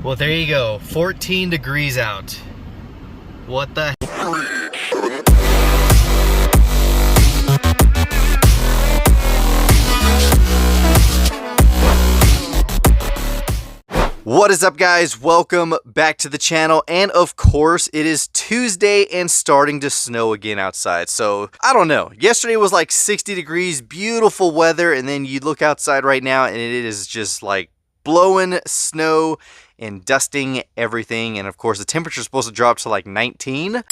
Well, there you go. 14 degrees out. What the heck? What is up, guys? Welcome back to the channel, and of course it is Tuesday and starting to snow again outside. So I don't know, yesterday was like 60 degrees, beautiful weather, and then you look outside right now and it is just like blowing snow and dusting everything. And of course the temperature is supposed to drop to like 19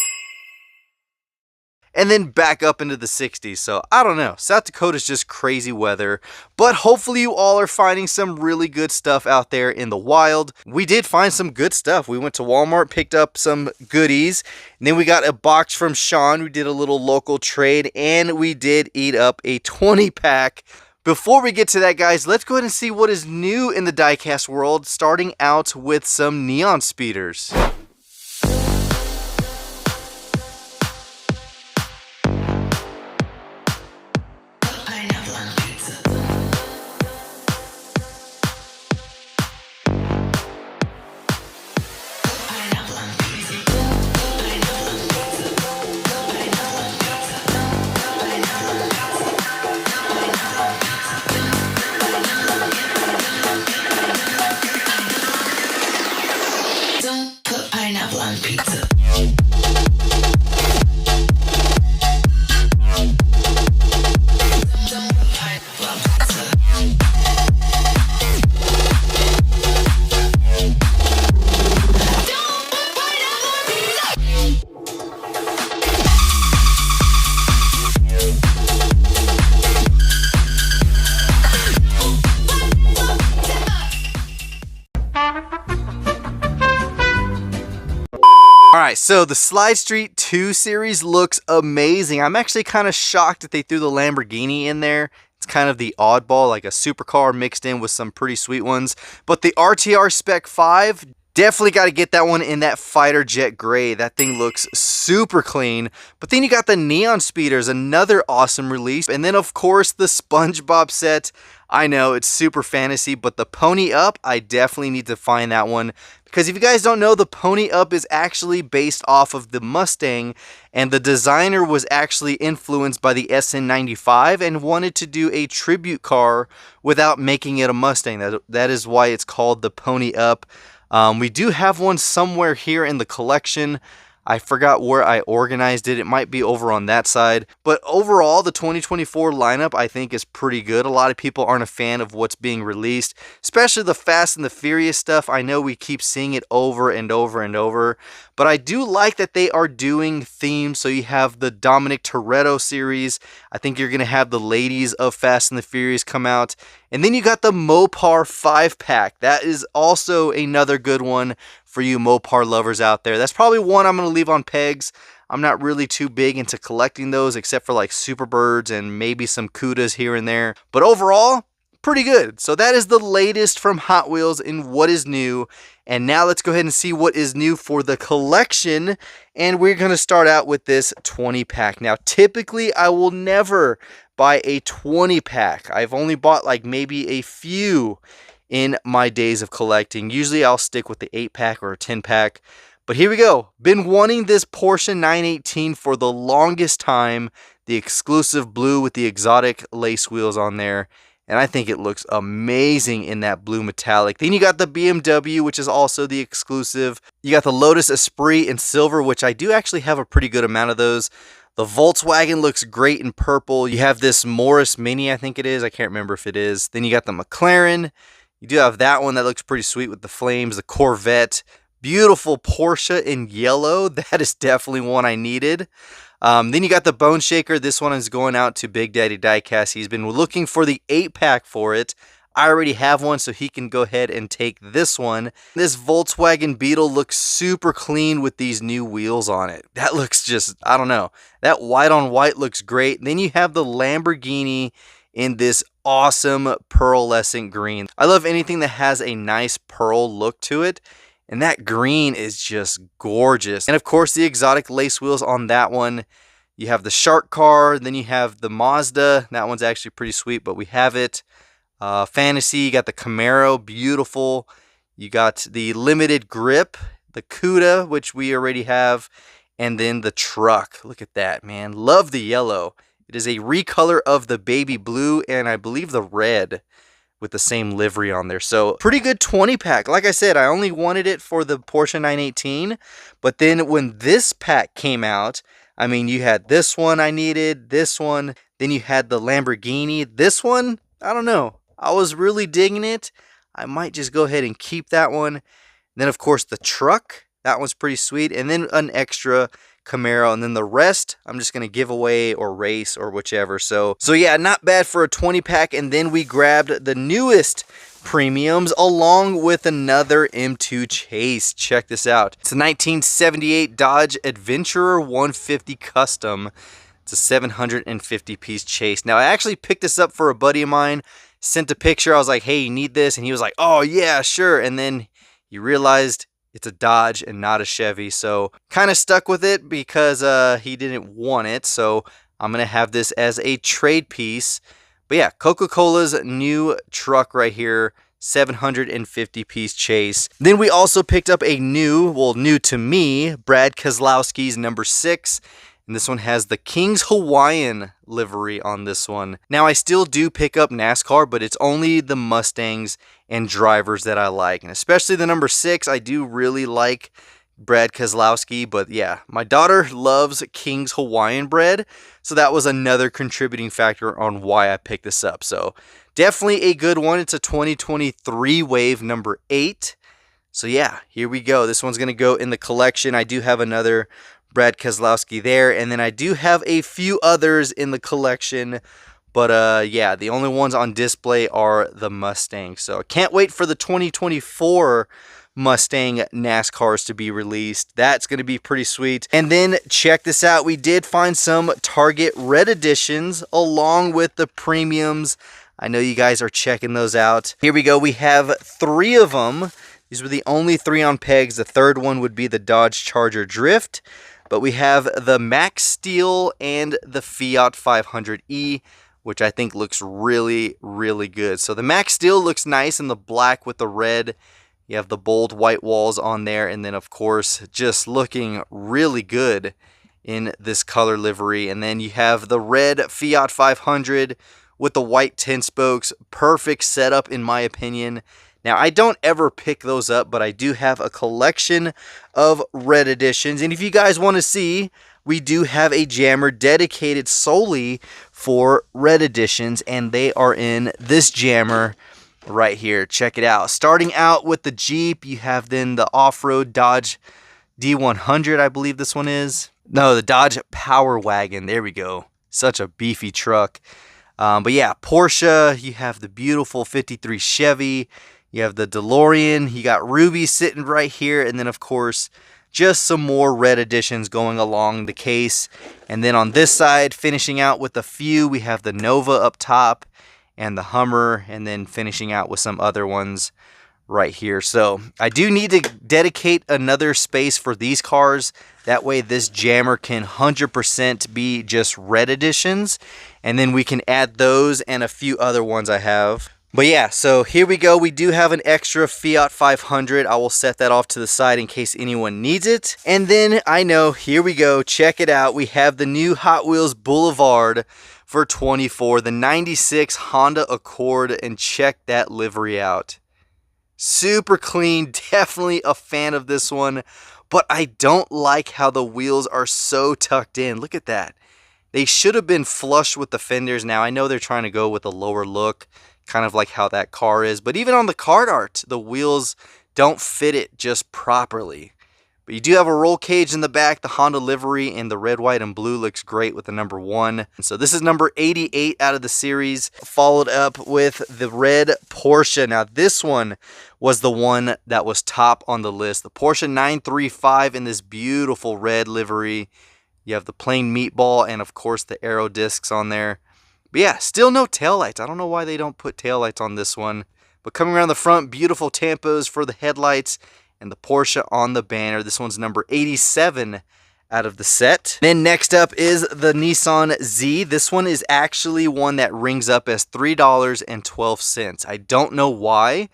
and then back up into the 60s. So I don't know, South Dakota's just crazy weather, but hopefully you all are finding some really good stuff out there in the wild. We did find some good stuff. We went to Walmart, picked up some goodies, and then we got a box from Sean. We did a little local trade, and we did eat up a 20-pack. Before we get to that, guys, let's go ahead and see what is new in the diecast world, starting out with some neon speeders. Alright, so the Slide Street 2 series looks amazing. I'm actually kind of shocked that they threw the Lamborghini in there. It's kind of the oddball, like a supercar mixed in with some pretty sweet ones. But the RTR Spec 5, definitely got to get that one in that fighter jet gray. That thing looks super clean. But then you got the Neon Speeders, another awesome release. And then, of course, the SpongeBob set. I know, it's super fantasy, but the Pony Up, I definitely need to find that one. Because if you guys don't know, the Pony Up is actually based off of the Mustang, and the designer was actually influenced by the SN95 and wanted to do a tribute car without making it a Mustang. That is why it's called the Pony Up. We do have one somewhere here in the collection. I forgot where I organized it. It might be over on that side. But overall, the 2024 lineup, I think, is pretty good. A lot of people aren't a fan of what's being released, especially the Fast and the Furious stuff. I know we keep seeing it over and over and over, but I do like that they are doing themes. So you have the Dominic Toretto series. I think you're going to have the ladies of Fast and the Furious come out. And then you got the Mopar 5-pack. That is also another good one for you Mopar lovers out there. That's probably one I'm going to leave on pegs. I'm not really too big into collecting those, except for like Superbirds and maybe some Cudas here and there. But overall, pretty good. So that is the latest from Hot Wheels in what is new. And now let's go ahead and see what is new for the collection. And we're going to start out with this 20-pack. Now, typically, I will never buy a 20-pack. I've only bought like maybe a few in my days of collecting. Usually I'll stick with the 8-pack or a 10-pack. But here we go. Been wanting this Porsche 918 for the longest time. The exclusive blue with the exotic lace wheels on there. And I think it looks amazing in that blue metallic. Then you got the BMW, which is also the exclusive. You got the Lotus Esprit in silver, which I do actually have a pretty good amount of those. The Volkswagen looks great in purple. You have this Morris Mini, I think it is. I can't remember if it is. Then you got the McLaren. You do have that one that looks pretty sweet with the flames. The Corvette. Beautiful Porsche in yellow. That is definitely one I needed. Then you got the Bone Shaker. This one is going out to Big Daddy Diecast. He's been looking for the 8-pack for it. I already have one, so he can go ahead and take this one. This Volkswagen Beetle looks super clean with these new wheels on it. That looks just, I don't know. That white on white looks great. Then you have the Lamborghini in this awesome pearlescent green. I love anything that has a nice pearl look to it. And that green is just gorgeous. And of course, the exotic lace wheels on that one. You have the Shark car, then you have the Mazda. That one's actually pretty sweet, but we have it. Fantasy, you got the Camaro, beautiful. You got the limited grip, the CUDA, which we already have, and then the truck. Look at that, man. Love the yellow. It is a recolor of the baby blue and I believe the red with the same livery on there. So pretty good 20 pack. Like I said, I only wanted it for the Porsche 918, but then when this pack came out, I mean, you had this one I needed, this one, then you had the Lamborghini. This one, I don't know. I was really digging it. I might just go ahead and keep that one. And then of course the truck, that one's pretty sweet. And then an extra Camaro, and then the rest I'm just gonna give away or race or whichever. So yeah, not bad for a 20 pack. And then we grabbed the newest premiums along with another M2 Chase. Check this out. It's a 1978 Dodge Adventurer 150 Custom. It's a 750 piece Chase. Now I actually picked this up for a buddy of mine, sent a picture. I was like, hey, you need this? And he was like, oh yeah, sure. And then he realized it's a Dodge and not a Chevy, so kind of stuck with it because he didn't want it. So I'm gonna have this as a trade piece. But yeah, Coca-Cola's new truck right here, 750 piece Chase. Then we also picked up a new to me, Brad Keselowski's number 6. And this one has the King's Hawaiian livery on this one. Now, I still do pick up NASCAR, but it's only the Mustangs and drivers that I like. And especially the number 6, I do really like Brad Keselowski. But yeah, my daughter loves King's Hawaiian bread. So that was another contributing factor on why I picked this up. So definitely a good one. It's a 2023 wave number 8. So yeah, here we go. This one's going to go in the collection. I do have another Brad Keselowski there, and then I do have a few others in the collection, but yeah, the only ones on display are the Mustang. So I can't wait for the 2024 Mustang NASCARs to be released. That's going to be pretty sweet. And then check this out, we did find some Target Red Editions along with the premiums. I know you guys are checking those out. Here we go, we have 3 of them. These were the only 3 on pegs. The third one would be the Dodge Charger Drift. But we have the Max Steel and the Fiat 500e, which I think looks really, really good. So the Max Steel looks nice in the black with the red. You have the bold white walls on there. And then, of course, just looking really good in this color livery. And then you have the red Fiat 500 with the white 10 spokes. Perfect setup, in my opinion. Now, I don't ever pick those up, but I do have a collection of Red Editions. And if you guys want to see, we do have a jammer dedicated solely for Red Editions, and they are in this jammer right here. Check it out. Starting out with the Jeep, you have then the off-road Dodge D100, I believe this one is. No, the Dodge Power Wagon. There we go. Such a beefy truck. But yeah, Porsche, you have the beautiful 53 Chevy. You have the DeLorean, you got Ruby sitting right here, and then of course, just some more Red Editions going along the case. And then on this side, finishing out with a few, we have the Nova up top and the Hummer, and then finishing out with some other ones right here. So I do need to dedicate another space for these cars. That way this jammer can 100% be just Red Editions, and then we can add those and a few other ones I have. But yeah, so here we go. We do have an extra Fiat 500. I will set that off to the side in case anyone needs it. And then, I know, here we go. Check it out. We have the new Hot Wheels Boulevard for 24, the 96 Honda Accord, and check that livery out. Super clean. Definitely a fan of this one. But I don't like how the wheels are so tucked in. Look at that. They should have been flush with the fenders. Now, I know they're trying to go with a lower look, kind of like how that car is, but even on the card art, the wheels don't fit it just properly. But you do have a roll cage in the back. The Honda livery in the red, white, and blue looks great with the number 1. So this is number 88 out of the series, followed up with the red Porsche. Now this one was the one that was top on the list, the Porsche 935 in this beautiful red livery. You have the plain meatball and of course the aero discs on there. But yeah, still no taillights. I don't know why they don't put taillights on this one. But coming around the front, beautiful tampos for the headlights and the Porsche on the banner. This one's number 87 out of the set. Then next up is the Nissan Z. This one is actually one that rings up as $3.12. I don't know why,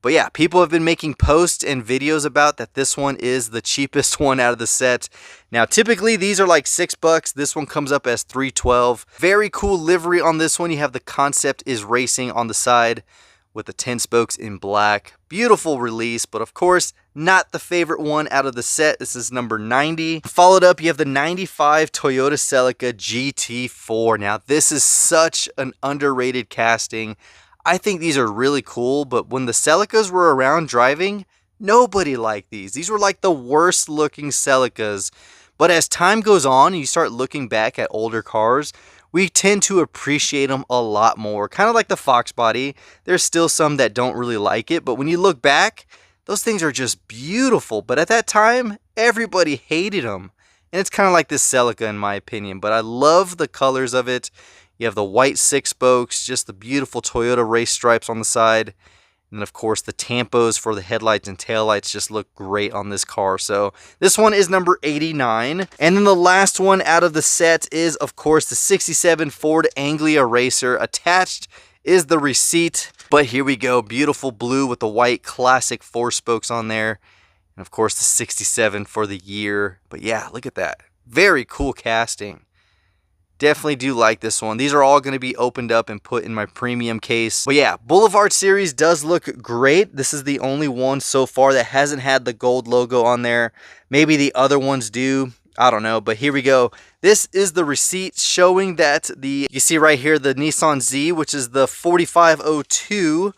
But yeah, people have been making posts and videos about that this one is the cheapest one out of the set. Now, typically these are like $6. This one comes up as $3.12. Very cool livery on this one. You have the Concept is Racing on the side with the 10 spokes in black. Beautiful release, but of course, not the favorite one out of the set. This is number 90. Followed up, you have the 95 Toyota Celica GT4. Now, this is such an underrated casting. I think these are really cool, but when the Celicas were around driving, nobody liked these. These were like the worst looking Celicas. But as time goes on and you start looking back at older cars, we tend to appreciate them a lot more. Kind of like the Fox body. There's still some that don't really like it, but when you look back, those things are just beautiful. But at that time, everybody hated them. And it's kind of like this Celica in my opinion, but I love the colors of it. You have the white 6 spokes, just the beautiful Toyota race stripes on the side. And then, of course, the tampos for the headlights and taillights just look great on this car. So this one is number 89. And then the last one out of the set is, of course, the 67 Ford Anglia Racer. Attached is the receipt. But here we go. Beautiful blue with the white classic 4 spokes on there. And, of course, the 67 for the year. But, yeah, look at that. Very cool casting. Definitely do like this one. These are all going to be opened up and put in my premium case. But yeah, Boulevard series does look great. This is the only one so far that hasn't had the gold logo on there. Maybe the other ones do. I don't know, but here we go. This is the receipt showing that you see right here, the Nissan Z, which is the 4502.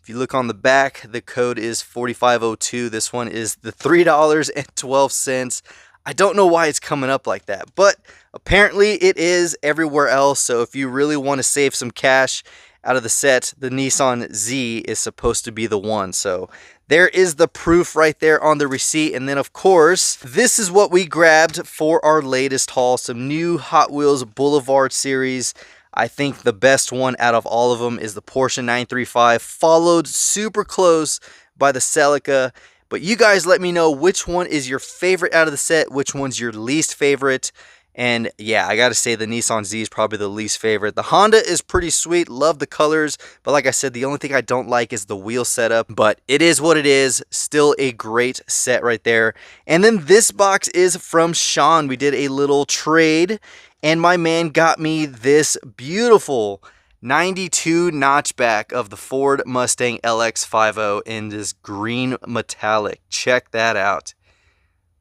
If you look on the back, the code is 4502. This one is the $3.12. I don't know why it's coming up like that, but apparently it is everywhere else. So if you really want to save some cash out of the set, the Nissan Z is supposed to be the one. So there is the proof right there on the receipt. And then, of course, this is what we grabbed for our latest haul. Some new Hot Wheels Boulevard series. I think the best one out of all of them is the Porsche 935, followed super close by the Celica. But you guys let me know which one is your favorite out of the set, which one's your least favorite. And yeah, I gotta say the Nissan Z is probably the least favorite. The Honda is pretty sweet, love the colors, but like I said, the only thing I don't like is the wheel setup. But it is what it is, still a great set right there. And then this box is from Sean. We did a little trade, and my man got me this beautiful 92 notchback of the Ford Mustang LX50 in this green metallic. Check that out.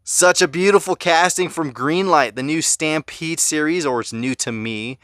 Such a beautiful casting from Greenlight, the new Stampede series, or it's new to me.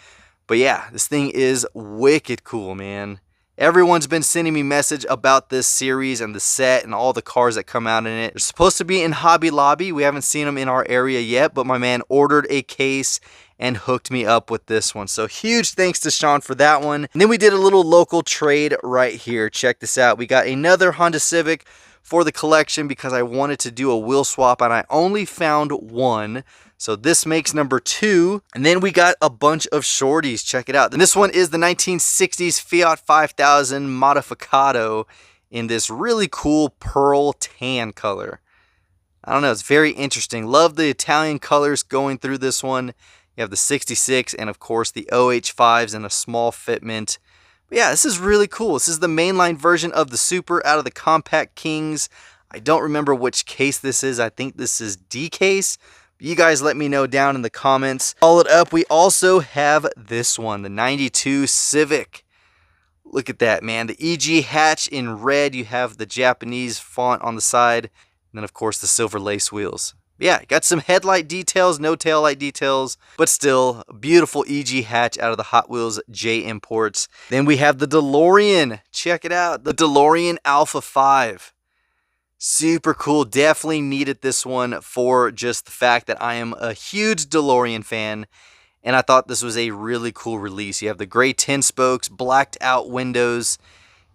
But yeah, this thing is wicked cool, man. Everyone's been sending me message about this series and the set and all the cars that come out in it. They're supposed to be in Hobby Lobby. We haven't seen them in our area yet, but my man ordered a case and hooked me up with this one. So huge thanks to Sean for that one. And then we did a little local trade right here. Check this out. We got another Honda Civic for the collection because I wanted to do a wheel swap and I only found one. So this makes number 2. And then we got a bunch of shorties. Check it out. And this one is the 1960s Fiat 5000 Modificato in this really cool pearl tan color. I don't know. It's very interesting. Love the Italian colors going through this one. You have the 66 and, of course, the OH5s in a small fitment. But yeah, this is really cool. This is the mainline version of the Super out of the Compact Kings. I don't remember which case this is. I think this is Diecast. You guys let me know down in the comments. Followed up, we also have this one, the 92 Civic. Look at that, man. The EG hatch in red. You have the Japanese font on the side. And then, of course, the silver lace wheels. Yeah, got some headlight details, no taillight details, but still a beautiful EG hatch out of the Hot Wheels J Imports. Then we have the DeLorean. Check it out, the DeLorean Alpha 5. Super cool. Definitely needed this one for just the fact that I am a huge DeLorean fan, and I thought this was a really cool release. You have the gray 10 spokes, blacked out windows,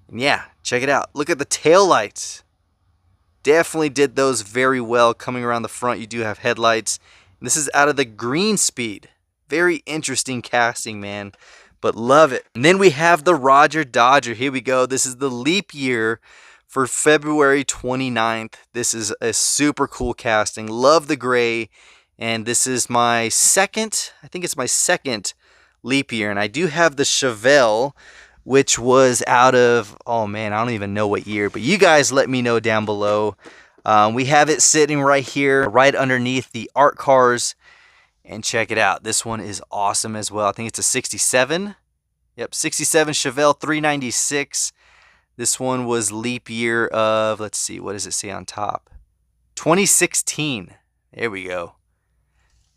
and yeah, check it out. Look at the taillights. Definitely did those very well. Coming around the front, you do have headlights. And this is out of the Green Speed. Very interesting casting, man. But love it. And then we have the Roger Dodger. Here we go. This is the leap year for February 29th. This is a super cool casting. Love the gray. And this is my second, I think it's my second leap year. And I do have the Chevelle. which was out of, oh man, I don't even know what year, but you guys let me know down below. We have it sitting right here, right underneath the art cars. And check it out. This one is awesome as well. I think it's a 67. Yep, 67 Chevelle 396. This one was leap year of, let's see, what does it say on top? 2016. There we go.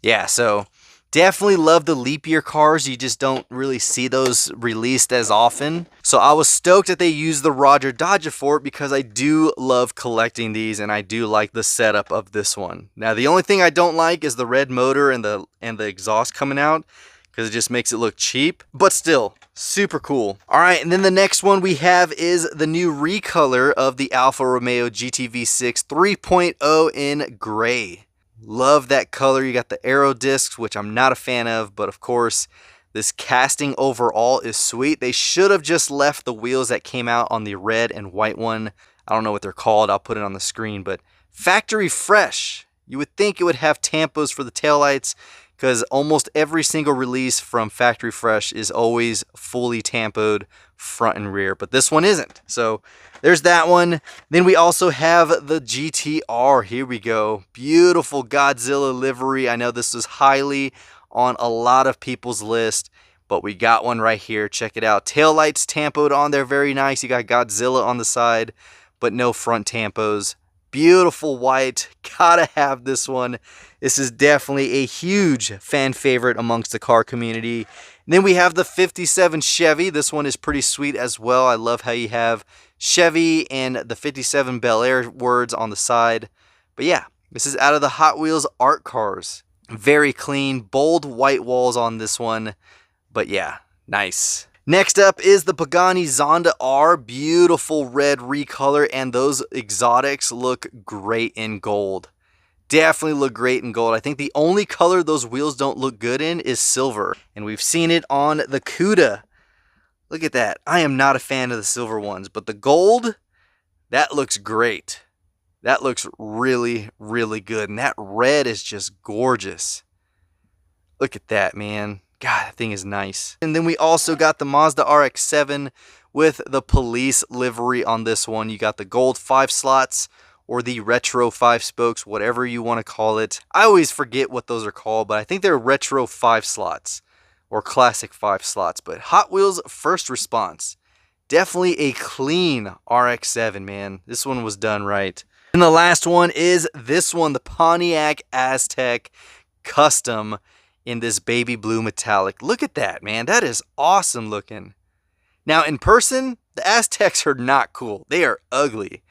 Yeah, so definitely love the leap year cars. You just don't really see those released as often. So I was stoked that they used the Roger Dodger for it because I do love collecting these and I do like the setup of this one. Now the only thing I don't like is the red motor and the exhaust coming out because it just makes it look cheap, but still super cool. All right, and then the next one we have is the new recolor of the Alfa Romeo GT-V6 3.0 in gray. Love that color. You got the aero discs, which I'm not a fan of, but of course, this casting overall is sweet. They should have just left the wheels that came out on the red and white one. I don't know what they're called. I'll put it on the screen, but factory fresh. You would think it would have tampos for the taillights because almost every single release from Factory Fresh is always fully tampoed front and rear, but this one isn't. So there's that one. Then we also have the GTR. Here we go. Beautiful Godzilla livery. I know this was highly on a lot of people's list, but we got one right here. Check it out. Taillights tampoed on there. Very nice. You got Godzilla on the side, but no front tampos. Beautiful white. Gotta have this one. This is definitely a huge fan favorite amongst the car community. And then we have the 57 Chevy. This one is pretty sweet as well. I love how you have Chevy and the 57 Bel Air words on the side. But yeah, this is out of the Hot Wheels art cars. Very clean, bold white walls on this one. But yeah, nice. Next up is the Pagani Zonda R. Beautiful red recolor, and those exotics look great in gold. Definitely look great in gold. I think the only color those wheels don't look good in is silver, and we've seen it on the Cuda. Look at that. I am not a fan of the silver ones, but the gold, that looks great. That looks really, really good, and that red is just gorgeous. Look at that, man. God, that thing is nice. And then we also got the Mazda RX-7 with the police livery on this one. You got the gold 5 slots or the retro 5 spokes, whatever you want to call it. I always forget what those are called, but I think they're retro 5 slots or classic 5 slots. But Hot Wheels first response. Definitely a clean RX-7, man. This one was done right. And the last one is this one, the Pontiac Aztek Custom in this baby blue metallic. Look at that, man. That is awesome looking. Now, in person, the Aztecs are not cool. They are ugly.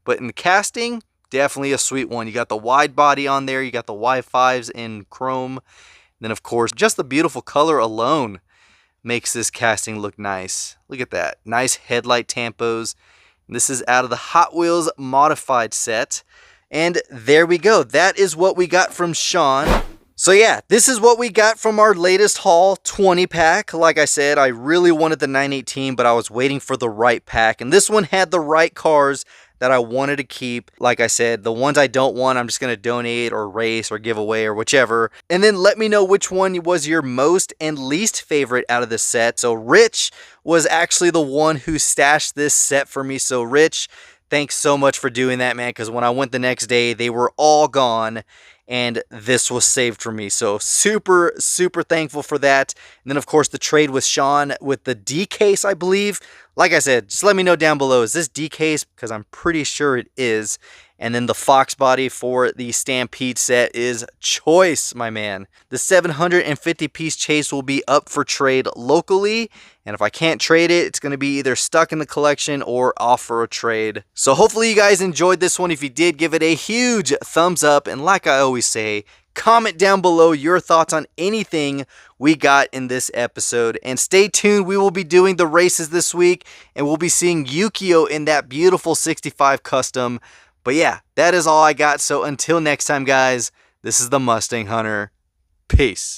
But in the casting, definitely a sweet one. You got the wide body on there. You got the Y5s in chrome. And then, of course, just the beautiful color alone makes this casting look nice. Look at that. Nice headlight tampos. And this is out of the Hot Wheels modified set. And there we go. That is what we got from Sean. So yeah, this is what we got from our latest haul, 20 pack. Like I said, I really wanted the 918, but I was waiting for the right pack. And this one had the right cars that I wanted to keep. Like I said, the ones I don't want, I'm just going to donate or race or give away or whichever. And then let me know which one was your most and least favorite out of the set. So Rich was actually the one who stashed this set for me. So Rich, thanks so much for doing that, man, because when I went the next day, they were all gone, and this was saved for me. So super, super thankful for that. And then, of course, the trade with Sean with the Diecast, I believe. Like I said, just let me know down below. Is this Diecast? Because I'm pretty sure it is. And then the Fox body for the Stampede set is choice, my man. The 750-piece chase will be up for trade locally. And if I can't trade it, it's going to be either stuck in the collection or off for a trade. So hopefully you guys enjoyed this one. If you did, give it a huge thumbs up. And like I always say, comment down below your thoughts on anything we got in this episode. And stay tuned. We will be doing the races this week. And we'll be seeing Yukio in that beautiful 65 Custom. But yeah, that is all I got. So until next time, guys, this is the Mustang Hunter. Peace.